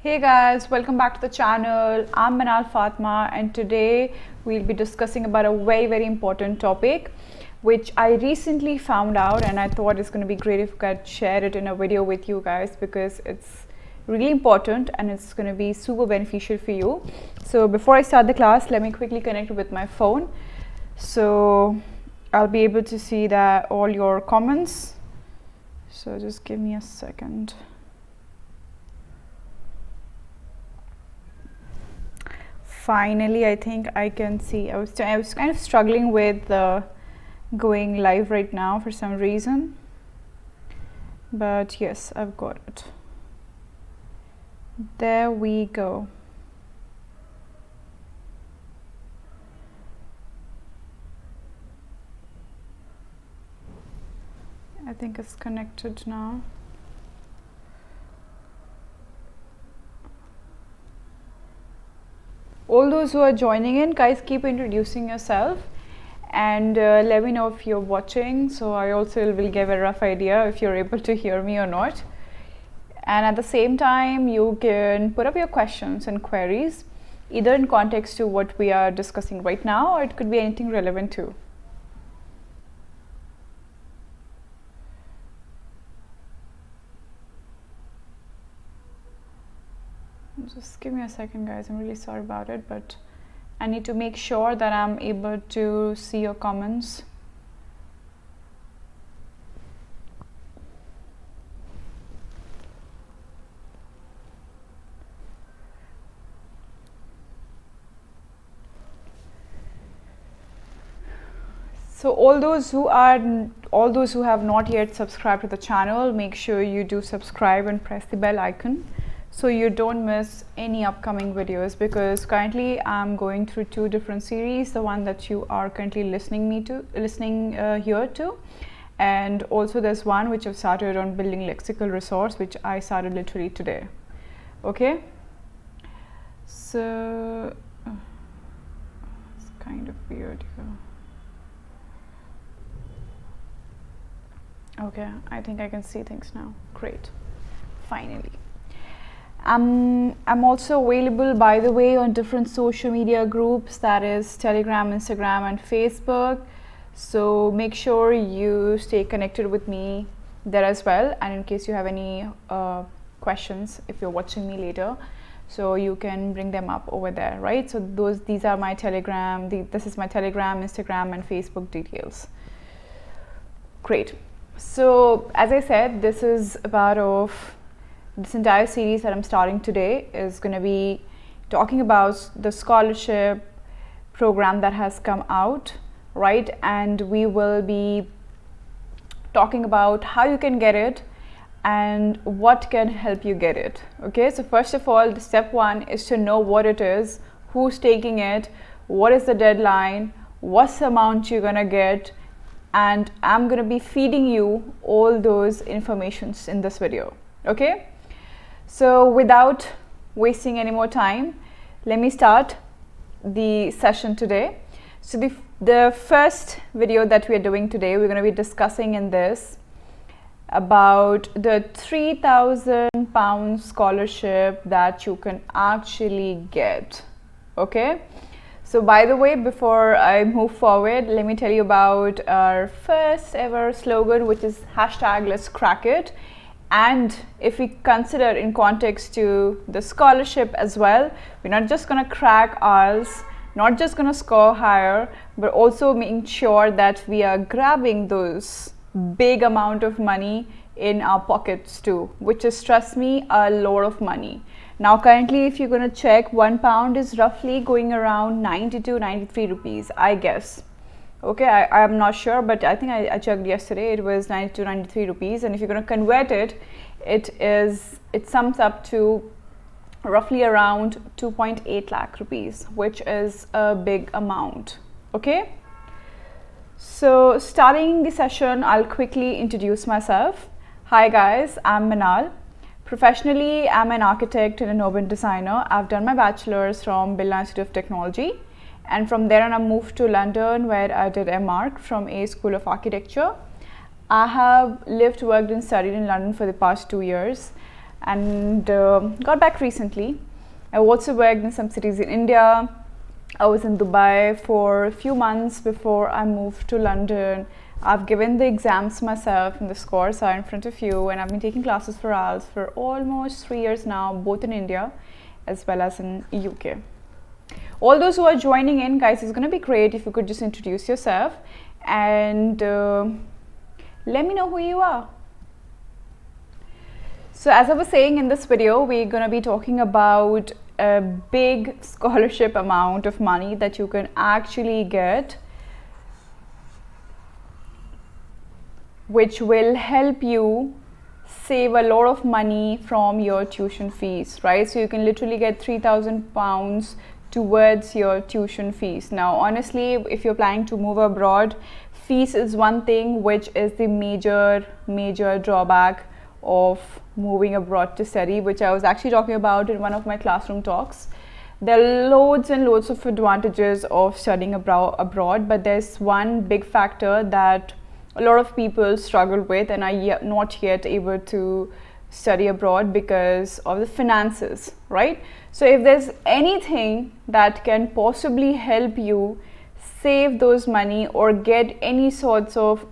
Hey guys, welcome back to the channel. I'm Meenaal Fatma and today we'll be discussing about a very important topic which I recently found out, and I thought it's going to be great if I could share it in a video with you guys because it's really important and it's going to be super beneficial for you. So before I start the class, let me quickly connect with my phone so I'll be able to see that all your comments. So just give me a second. Finally, I think I can see. I was kind of struggling with going live right now for some reason, but yes, I've got it. There we go. I think it's connected now. All those who are joining in, guys, keep introducing yourself and let me know if you're watching, so I also will give a rough idea if you're able to hear me or not. And at the same time, you can put up your questions and queries either in context to what we are discussing right now, or it could be anything relevant too. Just give me a second, guys. I'm really sorry about it, but I need to make sure that I'm able to see your comments. So all those who have not yet subscribed to the channel, make sure you do subscribe and press the bell icon so you don't miss any upcoming videos, because currently I'm going through two different series, the one that you are currently listening here to, and also there's one which I've started on building lexical resource, which I started literally today. Okay, so it's kind of weird here. Okay, I think I can see things now. Great, finally. I'm also available, by the way, on different social media groups, that is Telegram, Instagram and Facebook. So make sure you stay connected with me there as well, and in case you have any questions, if you're watching me later, so you can bring them up over there, right? So these are my Telegram, this is my Telegram, Instagram and Facebook details. Great. So as I said, this is this entire series that I'm starting today is going to be talking about the scholarship program that has come out, right? And we will be talking about how you can get it and what can help you get it. Okay, so first of all, the step one is to know what it is, who's taking it, what is the deadline, what's the amount you're gonna get, and I'm gonna be feeding you all those informations in this video. Okay, so without wasting any more time, let me start the session today. So the first video that we are doing today, we're going to be discussing in this about the £3,000 scholarship that you can actually get. Okay, so by the way, before I move forward, let me tell you about our first ever slogan, which is #Let'sCrackIt. And if we consider in context to the scholarship as well, we're not just going to crack IELTS, not just going to score higher, but also making sure that we are grabbing those big amount of money in our pockets too, which is, trust me, a lot of money. Now currently, if you're going to check, £1 is roughly going around 92, 93 rupees, I guess. Okay, I'm not sure, but I think I checked yesterday, it was 92, 93 rupees, and if you're going to convert it, it sums up to roughly around 2.8 lakh rupees, which is a big amount. Okay, so starting the session, I'll quickly introduce myself. Hi guys, I'm Meenaal. Professionally, I'm an architect and an urban designer. I've done my bachelor's from British Institute of Technology, and from there on I moved to London, where I did MArch from a School of Architecture. I have lived, worked and studied in London for the past 2 years, and got back recently. I also worked in some cities in India. I was in Dubai for a few months before I moved to London. I've given the exams myself and the scores are in front of you, and I've been taking classes for IELTS for almost 3 years now, both in India as well as in UK. All those who are joining in, guys, it's going to be great if you could just introduce yourself and let me know who you are. So as I was saying, in this video we're going to be talking about a big scholarship amount of money that you can actually get, which will help you save a lot of money from your tuition fees, right? So you can literally get £3,000 towards your tuition fees. Now honestly, if you're planning to move abroad, fees is one thing which is the major drawback of moving abroad to study, which I was actually talking about in one of my classroom talks. There are loads and loads of advantages of studying abroad, but there's one big factor that a lot of people struggle with and are not yet able to study abroad because of the finances, right? So if there's anything that can possibly help you save those money or get any sorts of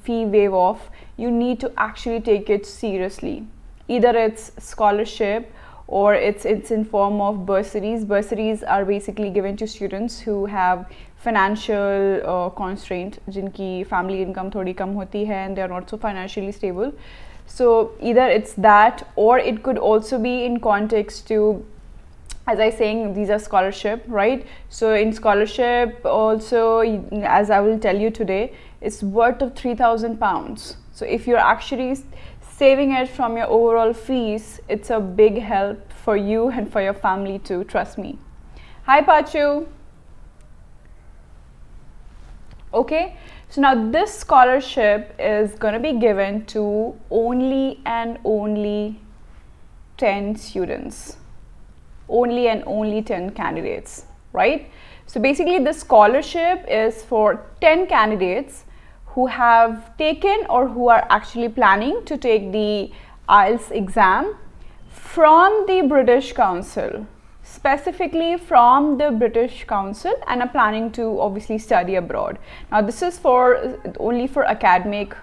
fee waive off, you need to actually take it seriously. Either it's scholarship or it's in form of bursaries. Bursaries are basically given to students who have financial constraint, jinki family income thodi kam hoti hai and they are not so financially stable. So either it's that, or it could also be in context to, as I saying, these are scholarship, right? So in scholarship also, as I will tell you today, it's worth of £3,000. So if you're actually saving it from your overall fees, it's a big help for you and for your family too, trust me. Hi Pachu. Okay, so now this scholarship is going to be given to only and only 10 students, only and only 10 candidates, right? So basically this scholarship is for 10 candidates who have taken or who are actually planning to take the IELTS exam from the British Council, specifically from the British Council, and are planning to obviously study abroad. Now this is only for academic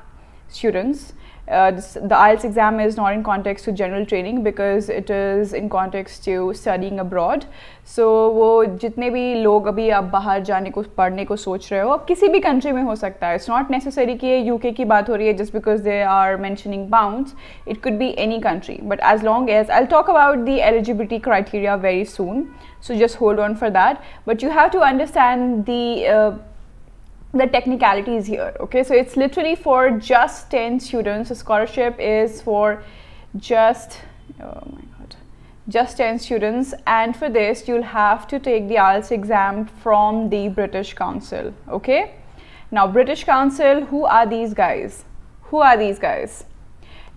students. The IELTS exam is not in context to general training because it is in context to studying abroad. So वो जितने भी लोग अभी आप बाहर जाने को पढ़ने को सोच रहे हो, अब किसी भी country में हो सकता है. It's not necessary कि ये UK की बात हो रही है just because they are mentioning pounds. It could be any country. But as long as, I'll talk about the eligibility criteria very soon. So just hold on for that. But you have to understand the technicalities here, okay? So it's literally for just 10 students. The scholarship is for just, oh my god, just 10 students, and for this you'll have to take the IELTS exam from the British Council, okay? Now British Council, who are these guys? Who are these guys?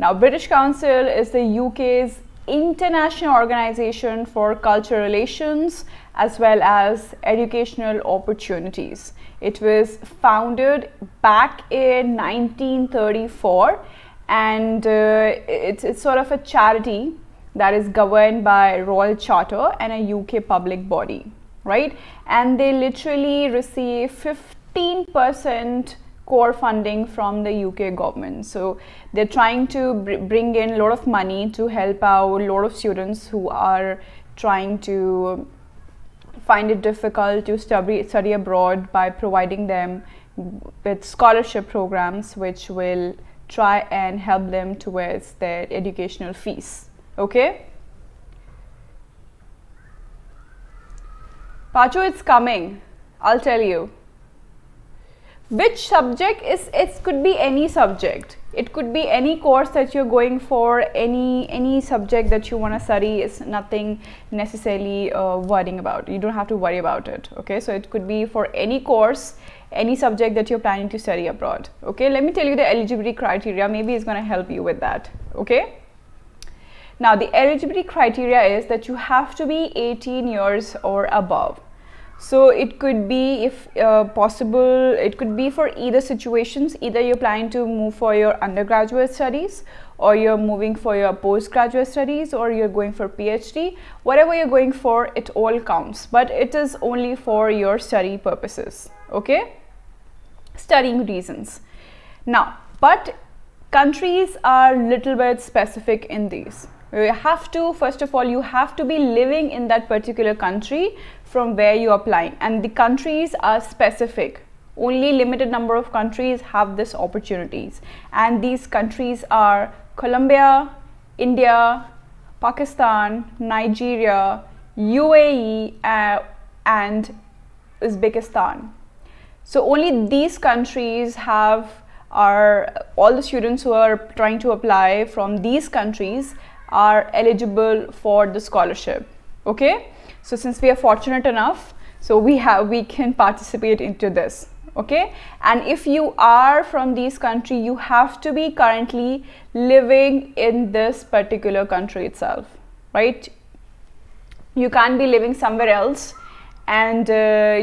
Now British Council is the UK's international organization for cultural relations as well as educational opportunities. It was founded back in 1934 and it's sort of a charity that is governed by Royal Charter and a UK public body, right? And they literally receive 15% core funding from the UK government. So they're trying to bring in a lot of money to help out a lot of students who are trying to find it difficult to study abroad by providing them with scholarship programs which will try and help them towards their educational fees, okay? Pacho, it's coming, I'll tell you. Which subject is, it could be any subject. It could be any course that you're going for, any subject that you want to study. Is nothing necessarily worrying about. You don't have to worry about it, okay? So it could be for any course, any subject that you're planning to study abroad, okay? Let me tell you the eligibility criteria. Maybe it's going to help you with that, okay? Now the eligibility criteria is that you have to be 18 years or above. So it could be, if possible, it could be for either situations. Either you're planning to move for your undergraduate studies or you're moving for your postgraduate studies, or you're going for PhD, whatever you're going for, it all counts, but it is only for your study purposes, okay? Studying reasons. Now, but countries are little bit specific in these. You have to, first of all, you have to be living in that particular country from where you're applying, and the countries are specific. Only limited number of countries have this opportunities, and these countries are Colombia, India, Pakistan, Nigeria, UAE, and Uzbekistan. So only these countries have all the students who are trying to apply from these countries are eligible for the scholarship. Okay, so since we are fortunate enough, so we can participate into this. Okay, and if you are from these countries, you have to be currently living in this particular country itself, right? You can't be living somewhere else and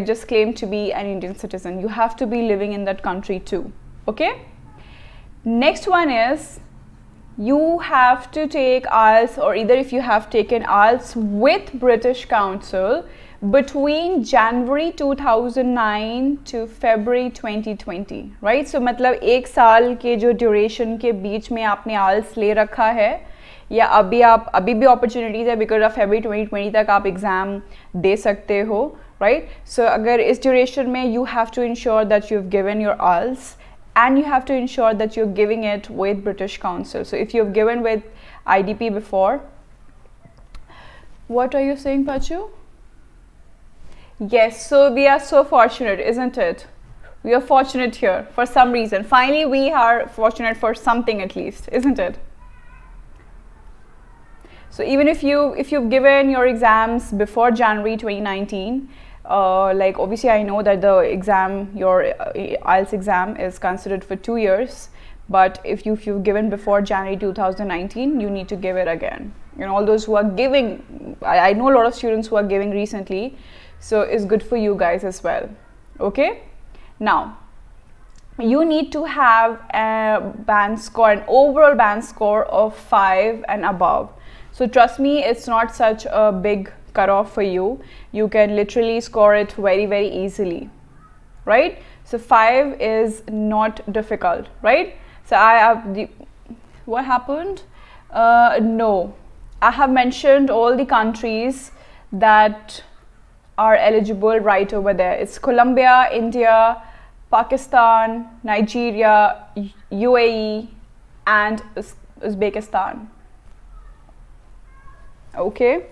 just claim to be an Indian citizen. You have to be living in that country too. Okay, next one is you have to take IELTS, or either if you have taken IELTS with British Council between January 2009 to February 2020, right? So मतलब एक साल के जो duration के बीच में आपने IELTS ले रखा है, या अभी भी opportunities है because of February 2020 तक आप exam दे सकते हो, right? So अगर इस duration में you have to ensure that you've given your IELTS, and you have to ensure that you're giving it with British Council. So if you've given with IDP before, what are you saying, Pachu? Yes, so we are so fortunate, isn't it? We are fortunate here for some reason. Finally, we are fortunate for something at least, isn't it? So even if you've given your exams before January 2019, like obviously I know that the exam, your IELTS exam is considered for 2 years, but if you've given before January 2019, you need to give it again. You know, all those who are giving, I know a lot of students who are giving recently, so it's good for you guys as well. Okay, now you need to have a band score, an overall band score of 5 and above. So trust me, it's not such a big cutoff for you. You can literally score it very, very easily, right? So 5 is not difficult, right? So what happened? No, I have mentioned all the countries that are eligible right over there. It's Colombia, India, Pakistan, Nigeria, UAE, and Uzbekistan. Okay.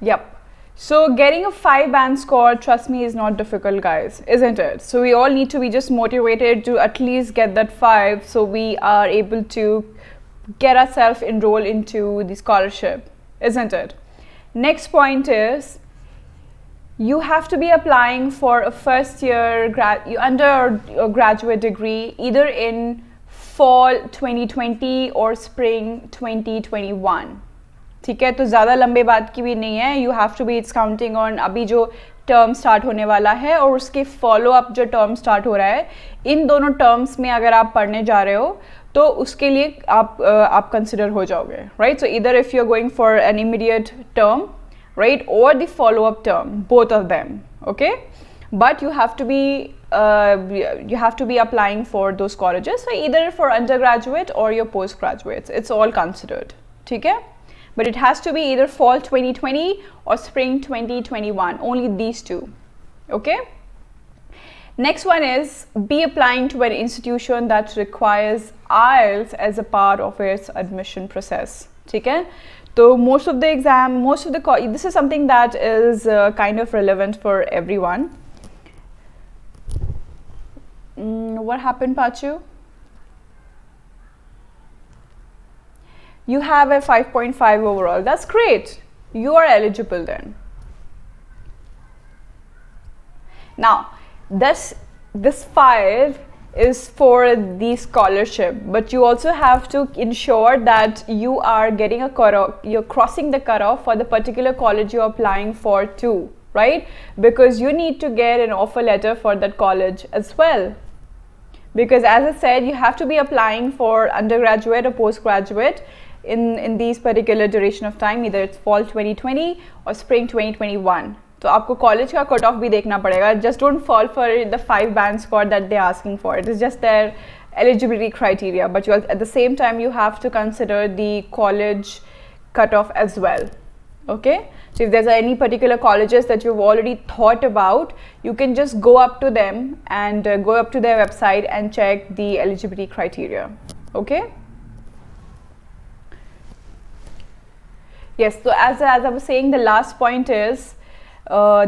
Yep. So getting a 5 band score, trust me, is not difficult, guys, isn't it? So we all need to be just motivated to at least get that 5, so we are able to get ourselves enrolled into the scholarship, isn't it? Next point is you have to be applying for a first year undergraduate degree either in fall 2020 or spring 2021. ठीक है, तो ज़्यादा लंबे बात की भी नहीं है. You have to be, it's counting on अभी जो टर्म स्टार्ट होने वाला है और उसके फॉलो अप जो टर्म स्टार्ट हो रहा है, इन दोनों टर्म्स में अगर आप पढ़ने जा रहे हो तो उसके लिए आप कंसिडर हो जाओगे, राइट? सो इधर if you are going for an immediate term, right, or the follow-up term, both of them, okay? But you have to be applying for those colleges, so either for undergraduate or your postgraduates, it's all considered, ठीक है? But it has to be either fall 2020 or spring 2021, only these two, okay? Next one is be applying to an institution that requires IELTS as a part of its admission process, ठीक है? So most of the exam, this is something that is kind of relevant for everyone. What happened, Pachu? You have a 5.5 overall. That's great. You are eligible then. Now, this 5 is for the scholarship, but you also have to ensure that you are getting a cutoff, you're crossing the cutoff for the particular college you're applying for too, right? Because you need to get an offer letter for that college as well, because as I said, you have to be applying for undergraduate or postgraduate in these particular duration of time, either it's fall 2020 or spring 2021. तो आपको college का cut off भी देखना पड़ेगा. Just don't fall for the 5 band score that they're asking for. It is just their eligibility criteria, but at the same time you have to consider the college cutoff as well. Okay, so if there's any particular colleges that you've already thought about, you can just go up to them and go up to their website and check the eligibility criteria. Okay. Yes, so as I was saying, the last point is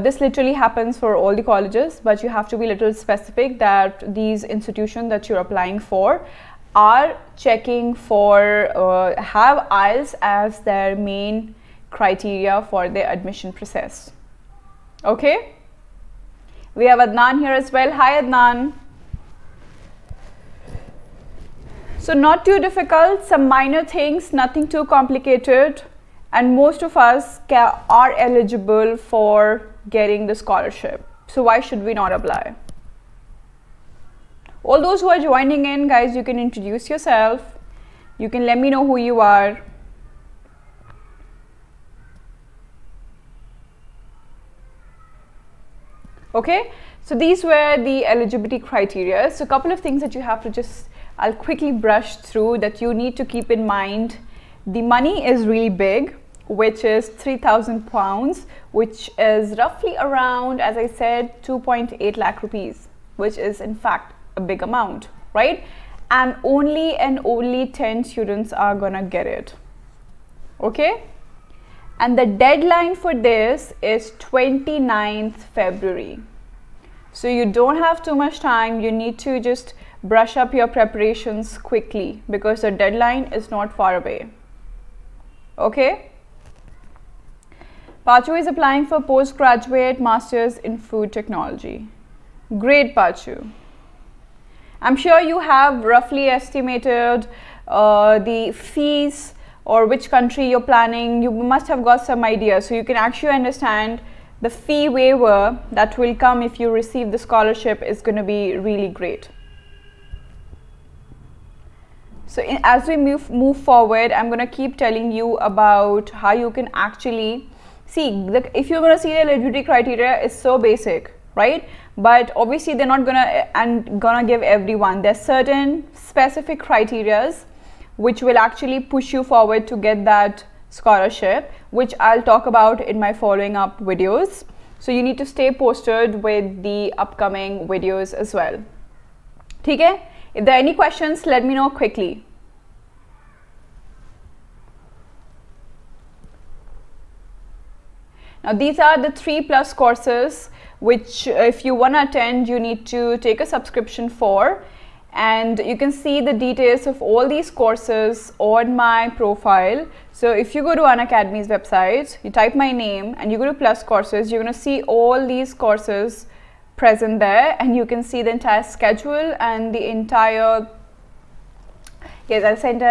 this literally happens for all the colleges, but you have to be a little specific that these institutions that you're applying for are checking for have IELTS as their main criteria for their admission process. Okay, we have Adnan here as well. Hi Adnan. So not too difficult, some minor things, nothing too complicated, and most of us are eligible for getting the scholarship. So why should we not apply? All those who are joining in, guys, you can introduce yourself. You can let me know who you are. Okay, so these were the eligibility criteria. So a couple of things that you have to I'll quickly brush through that you need to keep in mind. The money is really big, which is £3,000, which is roughly around, as I said, 2.8 lakh rupees, which is in fact a big amount, right? And only 10 students are gonna get it. Okay, and the deadline for this is 29th February. So you don't have too much time. You need to just brush up your preparations quickly because the deadline is not far away. Okay, Pachu is applying for postgraduate masters in food technology. Great, Pachu. I'm sure you have roughly estimated the fees or which country you're planning. You must have got some idea, so you can actually understand the fee waiver that will come if you receive the scholarship is going to be really great. So as we move forward, I'm going to keep telling you about how you can actually see, if you're going to see the eligibility criteria is so basic, right? But obviously they're not gonna give everyone. There's certain specific criterias which will actually push you forward to get that scholarship, which I'll talk about in my following up videos. So you need to stay posted with the upcoming videos as well. Okay? If there are any questions, let me know quickly. Now these are the 3+ courses which if you want to attend, you need to take a subscription for, and you can see the details of all these courses on my profile. So if you go to Unacademy's website, you type my name and you go to Plus Courses, you're going to see all these courses present there, and you can see the entire schedule and the entire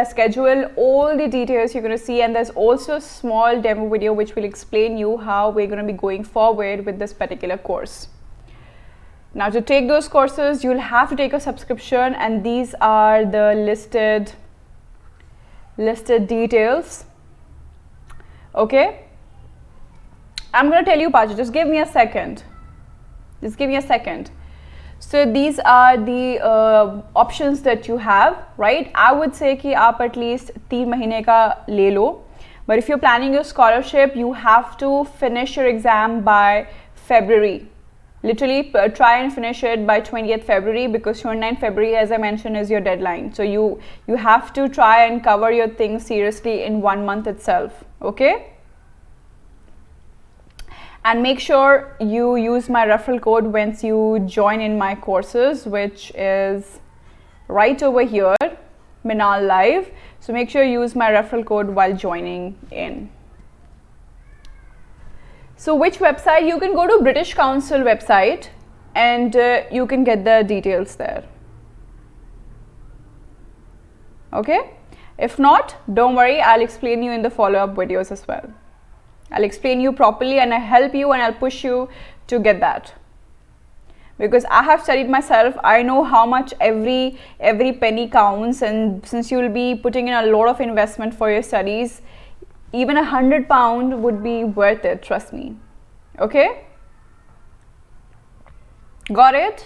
schedule, all the details you're going to see, and there's also a small demo video which will explain you how we're going to be going forward with this particular course. Now to take those courses, you'll have to take a subscription, and these are the listed details. Okay, I'm going to tell you, Pachu, just give me a second. Just give me a second. So these are the options that you have, right? I would say कि आप at least 3 महीने का ले लो. But if you're planning your scholarship, you have to finish your exam by February. Literally try and finish it by 20th February, because 29th February, as I mentioned, is your deadline. So you have to try and cover your things seriously in 1 month itself. Okay? And make sure you use my referral code once you join in my courses, which is right over here, Meenaal Live. So make sure you use my referral code while joining in. So which website? You can go to British Council website and you can get the details there. Okay? If not, don't worry, I'll explain you in the follow-up videos as well. I'll explain you properly and I'll help you and I'll push you to get that. because I have studied myself. I know how much every penny counts, and since you will be putting in a lot of investment for your studies, even £100 would be worth it, trust me. Okay, got it?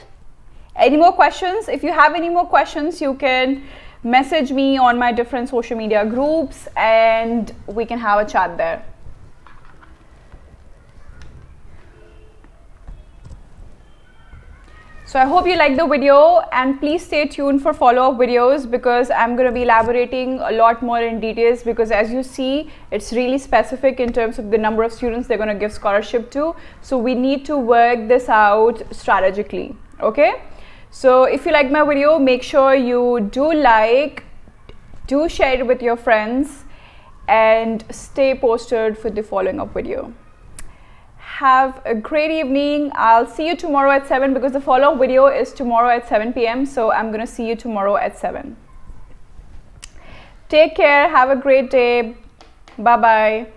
Any more questions? If you have any more questions, you can message me on my different social media groups and we can have a chat there. So I hope you liked the video, and please stay tuned for follow-up videos because I'm going to be elaborating a lot more in details, because as you see, it's really specific in terms of the number of students they're going to give scholarship to. So we need to work this out strategically. Okay, so if you like my video, make sure you do like, do share it with your friends, and stay posted for the following up video. Have a great evening. I'll see you tomorrow at 7 because the follow-up video is tomorrow at 7 p.m. So I'm going to see you tomorrow at 7. Take care. Have a great day. Bye-bye.